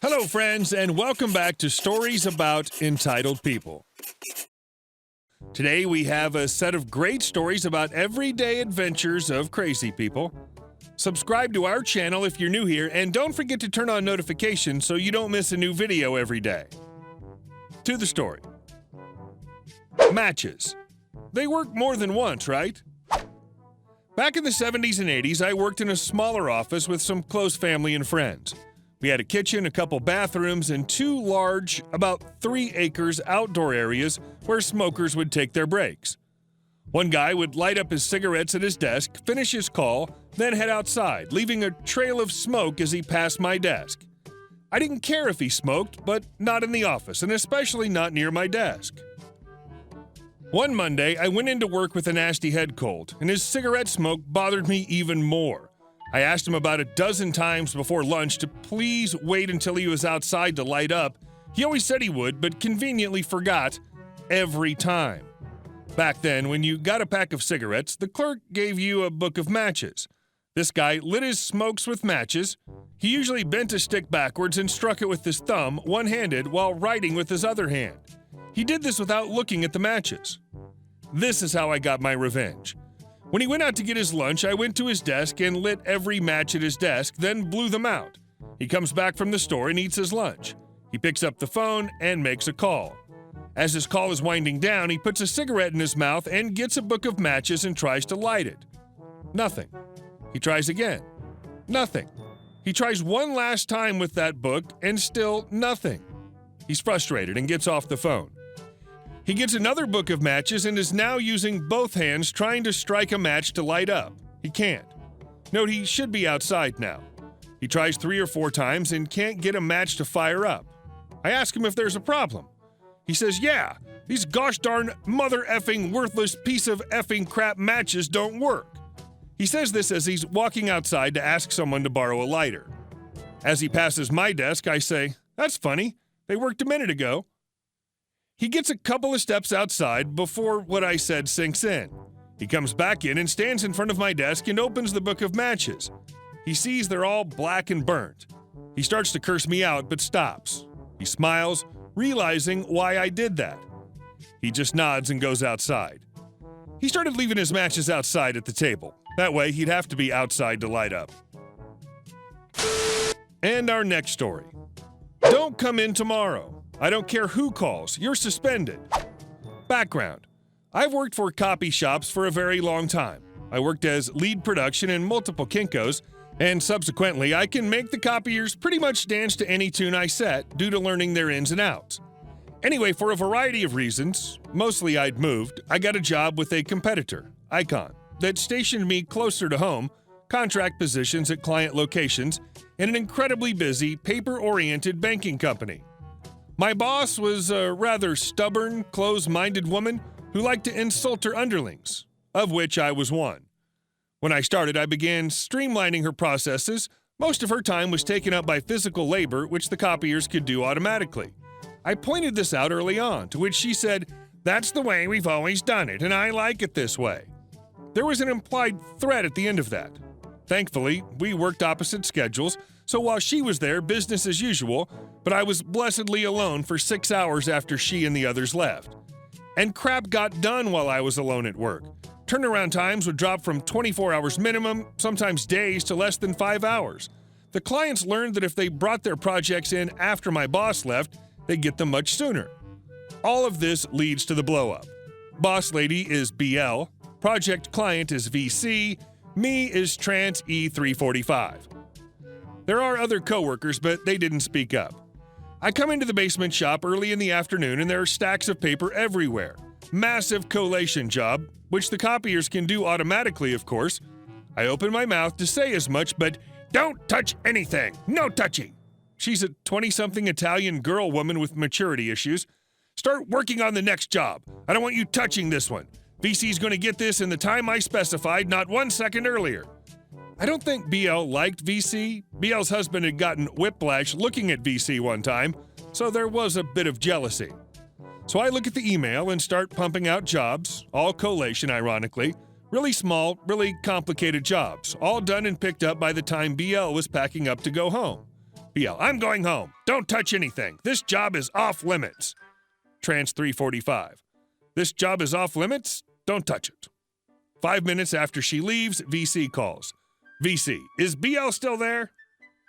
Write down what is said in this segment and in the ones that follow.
Hello, friends, and welcome back to Stories About Entitled People. Today, we have a set of great stories about everyday adventures of crazy people. Subscribe to our channel if you're new here, and don't forget to turn on notifications so you don't miss a new video every day. To the story. Matches. They work more than once, right? Back in the 70s and 80s, I worked in a smaller office with some close family and friends. We had a kitchen, a couple bathrooms, and two large, about 3 acres outdoor areas where smokers would take their breaks. One guy would light up his cigarettes at his desk, finish his call, then head outside, leaving a trail of smoke as he passed my desk. I didn't care if he smoked, but not in the office, and especially not near my desk. One Monday, I went into work with a nasty head cold, and his cigarette smoke bothered me even more. I asked him about a dozen times before lunch to please wait until he was outside to light up. He always said he would, but conveniently forgot every time. Back then, when you got a pack of cigarettes, the clerk gave you a book of matches. This guy lit his smokes with matches. He usually bent a stick backwards and struck it with his thumb, one-handed, while writing with his other hand. He did this without looking at the matches. This is how I got my revenge. When he went out to get his lunch, I went to his desk and lit every match at his desk, then blew them out. He comes back from the store and eats his lunch. He picks up the phone and makes a call. As his call is winding down, he puts a cigarette in his mouth and gets a book of matches and tries to light it. Nothing. He tries again. Nothing. He tries one last time with that book and still nothing. He's frustrated and gets off the phone. He gets another book of matches and is now using both hands trying to strike a match to light up. He can't. Note he should be outside now. He tries 3 or 4 times and can't get a match to fire up. I ask him if there's a problem. He says, yeah, these gosh darn mother effing worthless piece of effing crap matches don't work. He says this as he's walking outside to ask someone to borrow a lighter. As he passes my desk, I say, that's funny. They worked a minute ago. He gets a couple of steps outside before what I said sinks in. He comes back in and stands in front of my desk and opens the book of matches. He sees they're all black and burnt. He starts to curse me out, but stops. He smiles, realizing why I did that. He just nods and goes outside. He started leaving his matches outside at the table. That way, he'd have to be outside to light up. And our next story. Don't come in tomorrow. I don't care who calls, you're suspended. Background. I've worked for copy shops for a very long time. I worked as lead production in multiple Kinkos, and subsequently I can make the copiers pretty much dance to any tune I set due to learning their ins and outs. Anyway, for a variety of reasons, mostly I'd moved, I got a job with a competitor, Icon, that stationed me closer to home, contract positions at client locations, and an incredibly busy, paper-oriented banking company. My boss was a rather stubborn, close-minded woman who liked to insult her underlings, of which I was one. When I started, I began streamlining her processes. Most of her time was taken up by physical labor, which the copiers could do automatically. I pointed this out early on, to which she said, "That's the way we've always done it, and I like it this way." There was an implied threat at the end of that. Thankfully, we worked opposite schedules, so while she was there, business as usual, but I was blessedly alone for 6 hours after she and the others left. And crap got done while I was alone at work. Turnaround times would drop from 24 hours minimum, sometimes days, to less than 5 hours. The clients learned that if they brought their projects in after my boss left, they'd get them much sooner. All of this leads to the blow-up. Boss lady is BL, project client is VC, me is Trans E345. There are other coworkers, but they didn't speak up. I come into the basement shop early in the afternoon and there are stacks of paper everywhere. Massive collation job, which the copiers can do automatically, of course. I open my mouth to say as much, but don't touch anything! No touching! She's a 20-something Italian girl woman with maturity issues. Start working on the next job. I don't want you touching this one. VC's going to get this in the time I specified, not 1 second earlier. I don't think BL liked VC. BL's husband had gotten whiplash looking at VC one time, so there was a bit of jealousy. So I look at the email and start pumping out jobs, all collation ironically, really small, really complicated jobs, all done and picked up by the time BL was packing up to go home. BL, I'm going home. Don't touch anything. This job is off limits. Trans 345. This job is off limits. Don't touch it. 5 minutes after she leaves, VC calls. VC, is BL still there?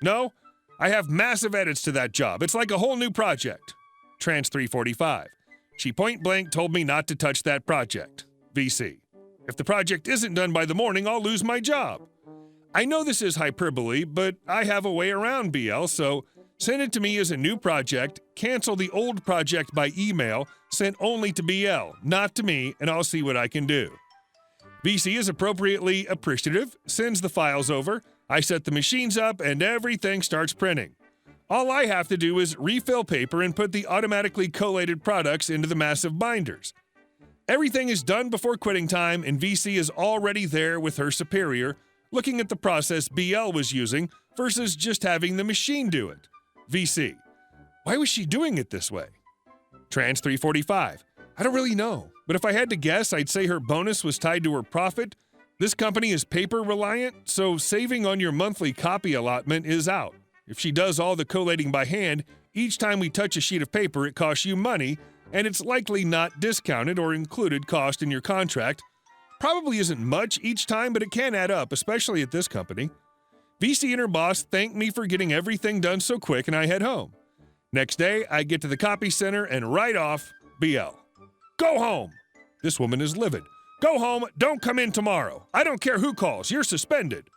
No? I have massive edits to that job. It's like a whole new project. Trans 345. She point blank told me not to touch that project. VC. If the project isn't done by the morning, I'll lose my job. I know this is hyperbole, but I have a way around BL, so send it to me as a new project, cancel the old project by email, sent only to BL, not to me, and I'll see what I can do. VC is appropriately appreciative, sends the files over, I set the machines up, and everything starts printing. All I have to do is refill paper and put the automatically collated products into the massive binders. Everything is done before quitting time, and VC is already there with her superior, looking at the process BL was using versus just having the machine do it. VC. Why was she doing it this way? Trans 345. I don't really know, but if I had to guess, I'd say her bonus was tied to her profit. This company is paper reliant, so saving on your monthly copy allotment is out. If she does all the collating by hand, each time we touch a sheet of paper, it costs you money, and it's likely not discounted or included cost in your contract. Probably isn't much each time, but it can add up, especially at this company. VC and her boss thank me for getting everything done so quick, and I head home. Next day, I get to the copy center and write off BL. Go home! This woman is livid. Go home, don't come in tomorrow. I don't care who calls, you're suspended.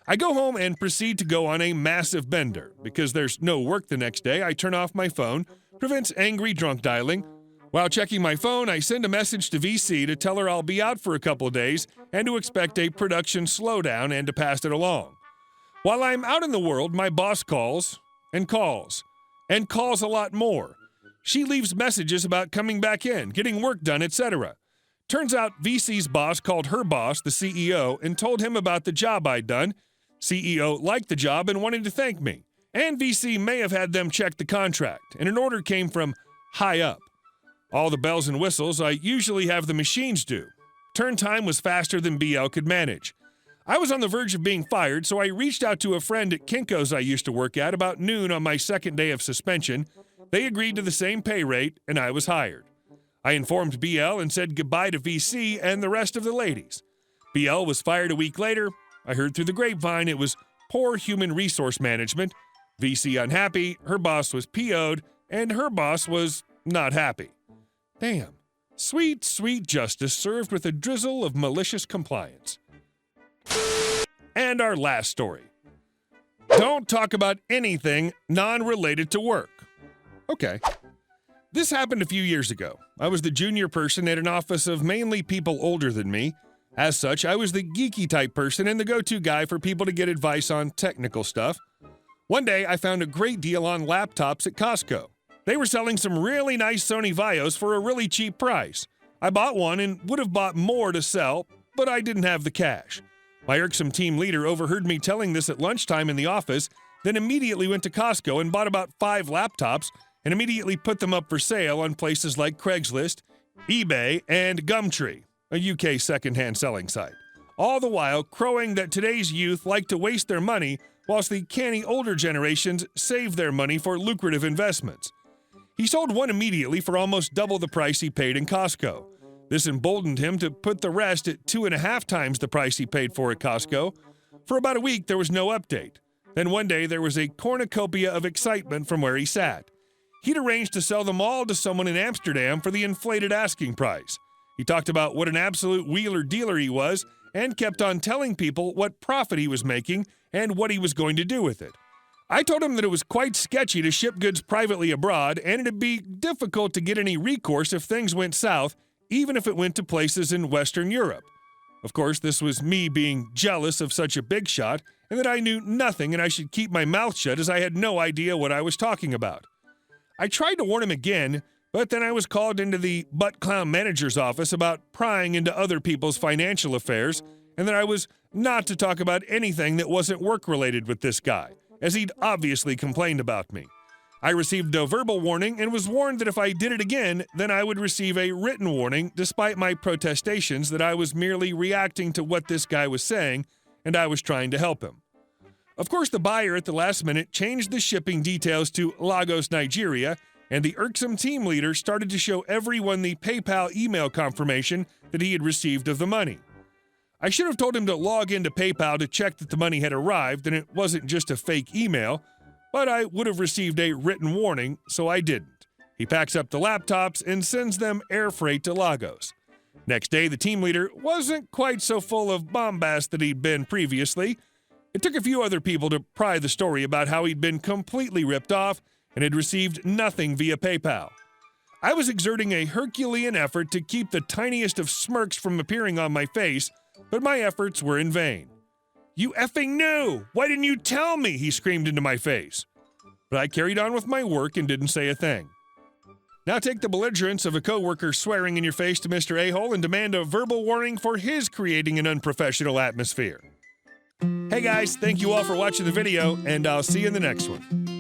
I go home and proceed to go on a massive bender. Because there's no work the next day, I turn off my phone, prevents angry drunk dialing. While checking my phone, I send a message to VC to tell her I'll be out for a couple of days and to expect a production slowdown and to pass it along. While I'm out in the world, my boss calls and calls and calls a lot more. She leaves messages about coming back in, getting work done, etc. Turns out VC's boss called her boss, the CEO, and told him about the job I'd done. CEO liked the job and wanted to thank me. And VC may have had them check the contract, and an order came from high up. All the bells and whistles I usually have the machines do. Turn time was faster than BL could manage. I was on the verge of being fired, so I reached out to a friend at Kinko's I used to work at about noon on my second day of suspension. They agreed to the same pay rate, and I was hired. I informed BL and said goodbye to VC and the rest of the ladies. BL was fired a week later. I heard through the grapevine it was poor human resource management. VC unhappy, her boss was PO'd, and her boss was not happy. Damn. Sweet, sweet justice served with a drizzle of malicious compliance. And our last story. Don't talk about anything non-related to work. Okay. This happened a few years ago. I was the junior person at an office of mainly people older than me. As such, I was the geeky type person and the go-to guy for people to get advice on technical stuff. One day, I found a great deal on laptops at Costco. They were selling some really nice Sony Vios for a really cheap price. I bought one and would have bought more to sell, but I didn't have the cash. My irksome team leader overheard me telling this at lunchtime in the office, then immediately went to Costco and bought about 5 laptops and immediately put them up for sale on places like Craigslist, eBay, and Gumtree, a UK secondhand selling site. All the while crowing that today's youth like to waste their money whilst the canny older generations save their money for lucrative investments. He sold one immediately for almost double the price he paid in Costco. This emboldened him to put the rest at 2.5 times the price he paid for at Costco. For about a week, there was no update. Then one day, there was a cornucopia of excitement from where he sat. He'd arranged to sell them all to someone in Amsterdam for the inflated asking price. He talked about what an absolute wheeler dealer he was and kept on telling people what profit he was making and what he was going to do with it. I told him that it was quite sketchy to ship goods privately abroad and it'd be difficult to get any recourse if things went south, even if it went to places in Western Europe. Of course, this was me being jealous of such a big shot and that I knew nothing and I should keep my mouth shut as I had no idea what I was talking about. I tried to warn him again, but then I was called into the butt clown manager's office about prying into other people's financial affairs and that I was not to talk about anything that wasn't work-related with this guy, as he'd obviously complained about me. I received a verbal warning and was warned that if I did it again, then I would receive a written warning despite my protestations that I was merely reacting to what this guy was saying and I was trying to help him. Of course, the buyer at the last minute changed the shipping details to Lagos, Nigeria, and the irksome team leader started to show everyone the PayPal email confirmation that he had received of the money. I should have told him to log into PayPal to check that the money had arrived and it wasn't just a fake email, but I would have received a written warning, so I didn't. He packs up the laptops and sends them air freight to Lagos. Next day, the team leader wasn't quite so full of bombast that he'd been previously. It took a few other people to pry the story about how he'd been completely ripped off and had received nothing via PayPal. I was exerting a Herculean effort to keep the tiniest of smirks from appearing on my face, but my efforts were in vain. "You effing knew! Why didn't you tell me?" he screamed into my face. But I carried on with my work and didn't say a thing. Now take the belligerence of a coworker swearing in your face to Mr. A-hole and demand a verbal warning for his creating an unprofessional atmosphere. Hey guys, thank you all for watching the video, and I'll see you in the next one.